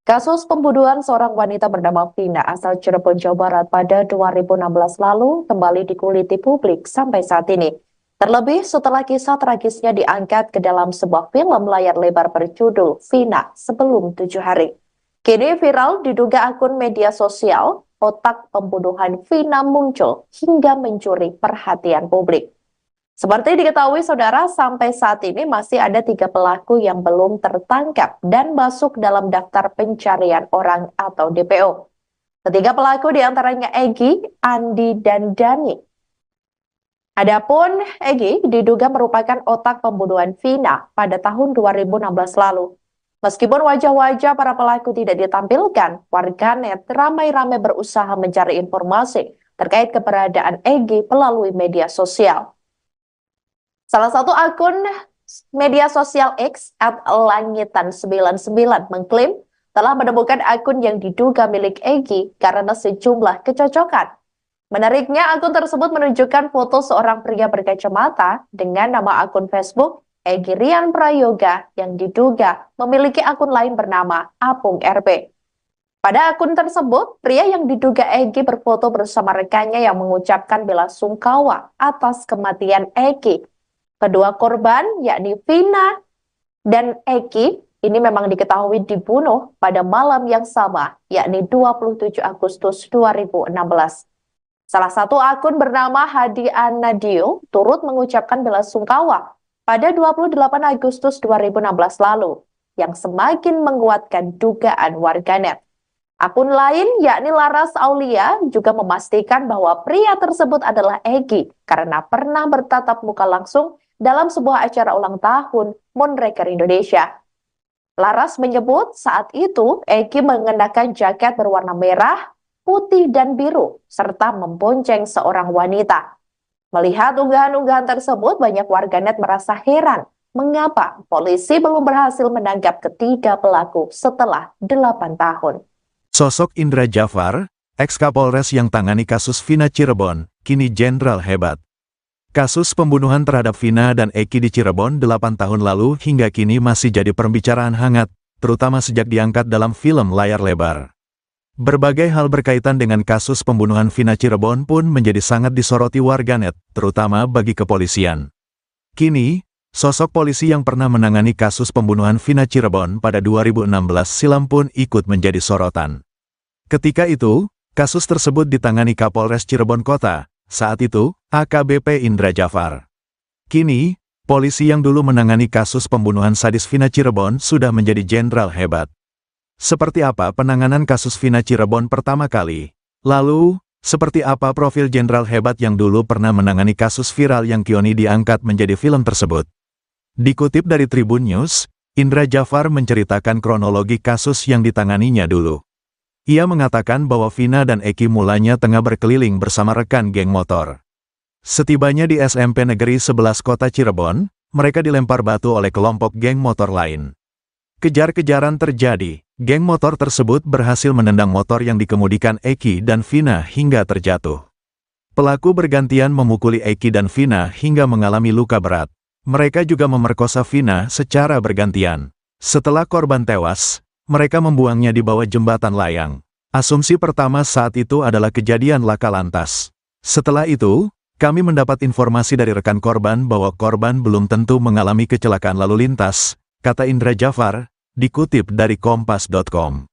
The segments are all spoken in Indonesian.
Kasus pembunuhan seorang wanita bernama Vina asal Cirebon, Jawa Barat pada 2016 lalu kembali dikuliti publik sampai saat ini. Terlebih setelah kisah tragisnya diangkat ke dalam sebuah film layar lebar berjudul Vina Sebelum 7 Hari. Kini viral diduga akun media sosial, otak pembunuhan Vina muncul hingga mencuri perhatian publik. Seperti diketahui saudara, sampai saat ini masih ada 3 pelaku yang belum tertangkap dan masuk dalam daftar pencarian orang atau DPO. Ketiga pelaku diantaranya Egy, Andi, dan Dani. Adapun Egy diduga merupakan otak pembunuhan Vina pada tahun 2016 lalu. Meskipun wajah-wajah para pelaku tidak ditampilkan, warganet ramai-ramai berusaha mencari informasi terkait keberadaan Egy melalui media sosial. Salah satu akun media sosial X @langitan99 mengklaim telah menemukan akun yang diduga milik Egy karena sejumlah kecocokan. Menariknya, akun tersebut menunjukkan foto seorang pria berkacamata dengan nama akun Facebook Egy Rian Prayoga yang diduga memiliki akun lain bernama Apung RP. Pada akun tersebut, pria yang diduga Egy berfoto bersama rekannya yang mengucapkan bela sungkawa atas kematian Egy. Kedua korban, yakni Vina dan Egy, ini memang diketahui dibunuh pada malam yang sama, yakni 27 Agustus 2016. Salah satu akun bernama Hadi Anadio turut mengucapkan bela sungkawa pada 28 Agustus 2016 lalu, yang semakin menguatkan dugaan warganet. Akun lain, yakni Laras Aulia, juga memastikan bahwa pria tersebut adalah Egy karena pernah bertatap muka langsung dalam sebuah acara ulang tahun Moonraker Indonesia. Laras menyebut saat itu Egy mengenakan jaket berwarna merah, putih, dan biru, serta membonceng seorang wanita. Melihat unggahan-unggahan tersebut, banyak warganet merasa heran mengapa polisi belum berhasil menangkap ketiga pelaku setelah 8 tahun. Sosok Indra Jafar, ex-Kapolres yang tangani kasus Vina Cirebon, kini jenderal hebat. Kasus pembunuhan terhadap Vina dan Egy di Cirebon 8 tahun lalu hingga kini masih jadi pembicaraan hangat, terutama sejak diangkat dalam film layar lebar. Berbagai hal berkaitan dengan kasus pembunuhan Vina Cirebon pun menjadi sangat disoroti warganet, terutama bagi kepolisian. Kini, sosok polisi yang pernah menangani kasus pembunuhan Vina Cirebon pada 2016 silam pun ikut menjadi sorotan. Ketika itu, kasus tersebut ditangani Kapolres Cirebon Kota, saat itu, AKBP Indra Jafar. Kini, polisi yang dulu menangani kasus pembunuhan sadis Vina Cirebon sudah menjadi jenderal hebat. Seperti apa penanganan kasus Vina Cirebon pertama kali? Lalu, seperti apa profil jenderal hebat yang dulu pernah menangani kasus viral yang kioni diangkat menjadi film tersebut? Dikutip dari Tribun News, Indra Jafar menceritakan kronologi kasus yang ditanganinya dulu. Ia mengatakan bahwa Vina dan Egy mulanya tengah berkeliling bersama rekan geng motor. Setibanya di SMP Negeri 11 Kota Cirebon, mereka dilempar batu oleh kelompok geng motor lain. Kejar-kejaran terjadi, geng motor tersebut berhasil menendang motor yang dikemudikan Egy dan Vina hingga terjatuh. Pelaku bergantian memukuli Egy dan Vina hingga mengalami luka berat. Mereka juga memerkosa Vina secara bergantian. Setelah korban tewas, mereka membuangnya di bawah jembatan layang. Asumsi pertama saat itu adalah kejadian laka lantas. Setelah itu, kami mendapat informasi dari rekan korban bahwa korban belum tentu mengalami kecelakaan lalu lintas, kata Indra Jafar, dikutip dari Kompas.com.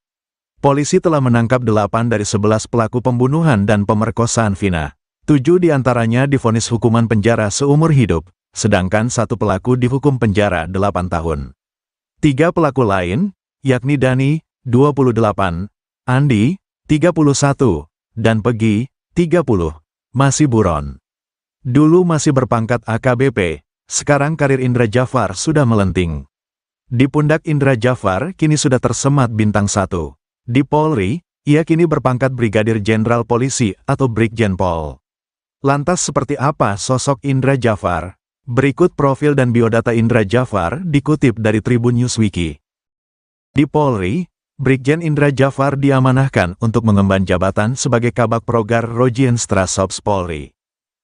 Polisi telah menangkap 8 dari 11 pelaku pembunuhan dan pemerkosaan Vina. 7 diantaranya divonis hukuman penjara seumur hidup, sedangkan 1 pelaku dihukum penjara 8 tahun. 3 pelaku lain, yakni Dani, 28, Andi, 31, dan Pegi, 30, masih buron. Dulu masih berpangkat AKBP, sekarang karir Indra Jafar sudah melenting. Di pundak Indra Jafar kini sudah tersemat bintang 1. Di Polri, ia kini berpangkat Brigadir Jenderal Polisi atau Brigjen Pol. Lantas seperti apa sosok Indra Jafar? Berikut profil dan biodata Indra Jafar dikutip dari Tribun News Wiki. Di Polri, Brigjen Indra Jafar diamanahkan untuk mengemban jabatan sebagai Kabak Progar Rojienstrasops Polri.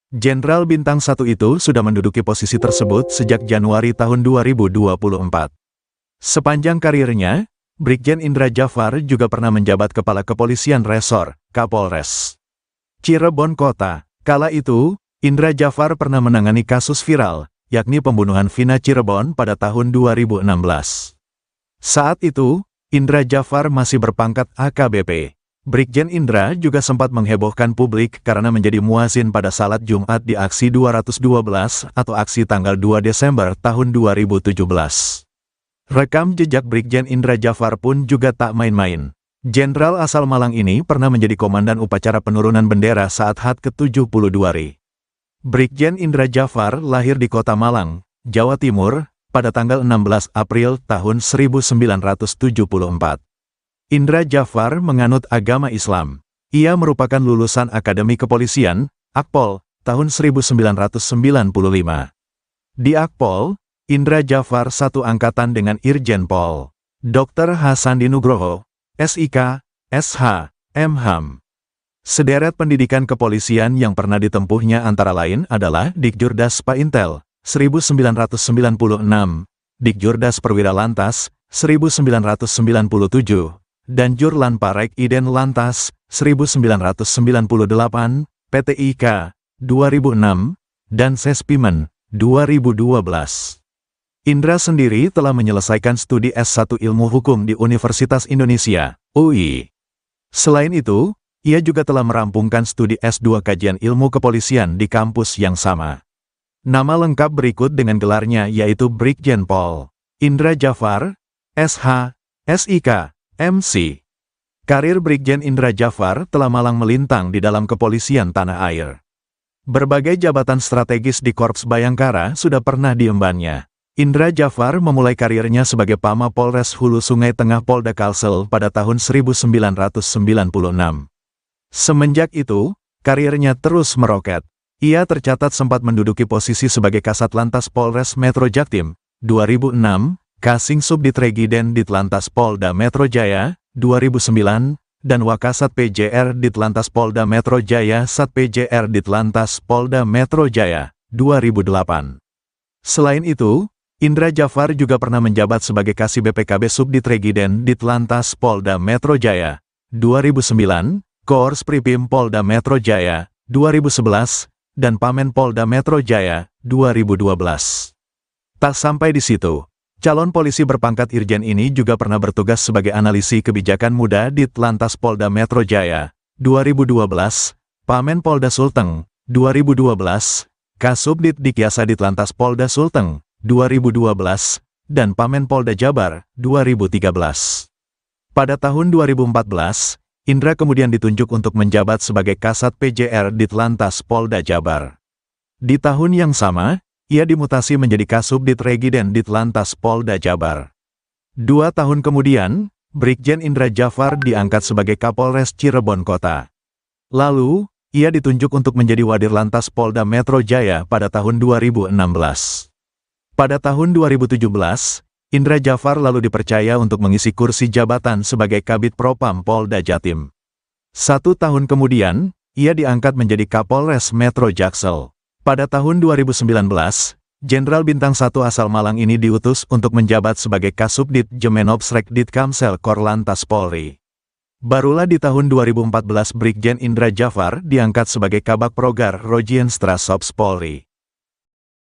Jenderal Bintang 1 itu sudah menduduki posisi tersebut sejak Januari tahun 2024. Sepanjang karirnya, Brigjen Indra Jafar juga pernah menjabat Kepala Kepolisian Resor, Kapolres Cirebon Kota. Kala itu, Indra Jafar pernah menangani kasus viral, yakni pembunuhan Vina Cirebon pada tahun 2016. Saat itu, Indra Jafar masih berpangkat AKBP. Brigjen Indra juga sempat menghebohkan publik karena menjadi muazin pada salat Jumat di aksi 212 atau aksi tanggal 2 Desember tahun 2017. Rekam jejak Brigjen Indra Jafar pun juga tak main-main. Jenderal asal Malang ini pernah menjadi komandan upacara penurunan bendera saat HUT ke-72 RI. Brigjen Indra Jafar lahir di Kota Malang, Jawa Timur, pada tanggal 16 April tahun 1974. Indra Jafar menganut agama Islam. Ia merupakan lulusan Akademi Kepolisian, Akpol, tahun 1995. Di Akpol, Indra Jafar satu angkatan dengan Irjen Pol Dr. Hasandi Nugroho, SIK, SH, MHAM. Sederet pendidikan kepolisian yang pernah ditempuhnya antara lain adalah Dikjurdas Paintel, 1996, Dikjurdas Perwira Lantas, 1997, dan Jurlan Parek Iden Lantas, 1998, PTIK, 2006, dan Sespimen, 2012. Indra sendiri telah menyelesaikan studi S1 Ilmu Hukum di Universitas Indonesia, UI. Selain itu, ia juga telah merampungkan studi S2 Kajian Ilmu Kepolisian di kampus yang sama. Nama lengkap berikut dengan gelarnya yaitu Brigjen Pol Indra Jafar, SH, SIK, MC. Karir Brigjen Indra Jafar telah malang melintang di dalam kepolisian tanah air. Berbagai jabatan strategis di Korps Bayangkara sudah pernah diembannya. Indra Jafar memulai karirnya sebagai Pama Polres Hulu Sungai Tengah Polda Kalsel pada tahun 1996. Semenjak itu, karirnya terus meroket. Ia tercatat sempat menduduki posisi sebagai Kasat Lantas Polres Metro Jaktim, 2006, Kasing Subdit Regiden Ditlantas Polda Metro Jaya, 2009, dan Wakasat PJR Ditlantas Polda Metro Jaya Sat PJR Ditlantas Polda Metro Jaya, 2008. Selain itu, Indra Jafar juga pernah menjabat sebagai Kasih BPKB Subdit Regiden Ditlantas Polda Metro Jaya, 2009, Koors Pripim Polda Metro Jaya, 2011, dan Pamen Polda Metro Jaya, 2012. Tak sampai di situ, calon polisi berpangkat Irjen ini juga pernah bertugas sebagai analisi kebijakan muda Ditlantas Polda Metro Jaya, 2012, Pamen Polda Sulteng, 2012, Kasubdit Dikyasa Ditlantas Polda Sulteng, 2012, dan Pamen Polda Jabar, 2013. Pada tahun 2014, Indra kemudian ditunjuk untuk menjabat sebagai Kasat PJR Ditlantas Polda Jabar. Di tahun yang sama, ia dimutasi menjadi Kasubdit Regiden Ditlantas Polda Jabar. 2 tahun kemudian, Brigjen Indra Jafar diangkat sebagai Kapolres Cirebon Kota. Lalu, ia ditunjuk untuk menjadi Wadir Lantas Polda Metro Jaya pada tahun 2016. Pada tahun 2017, Indra Jafar lalu dipercaya untuk mengisi kursi jabatan sebagai Kabid Propam Polda Jatim. 1 tahun kemudian, ia diangkat menjadi Kapolres Metro Jaksel. Pada tahun 2019, Jenderal Bintang 1 asal Malang ini diutus untuk menjabat sebagai Kasubdit Jemenopsrek Ditkamsel Korlantas Polri. Barulah di tahun 2014 Brigjen Indra Jafar diangkat sebagai Kabak Progar Rojienstra Sops Polri.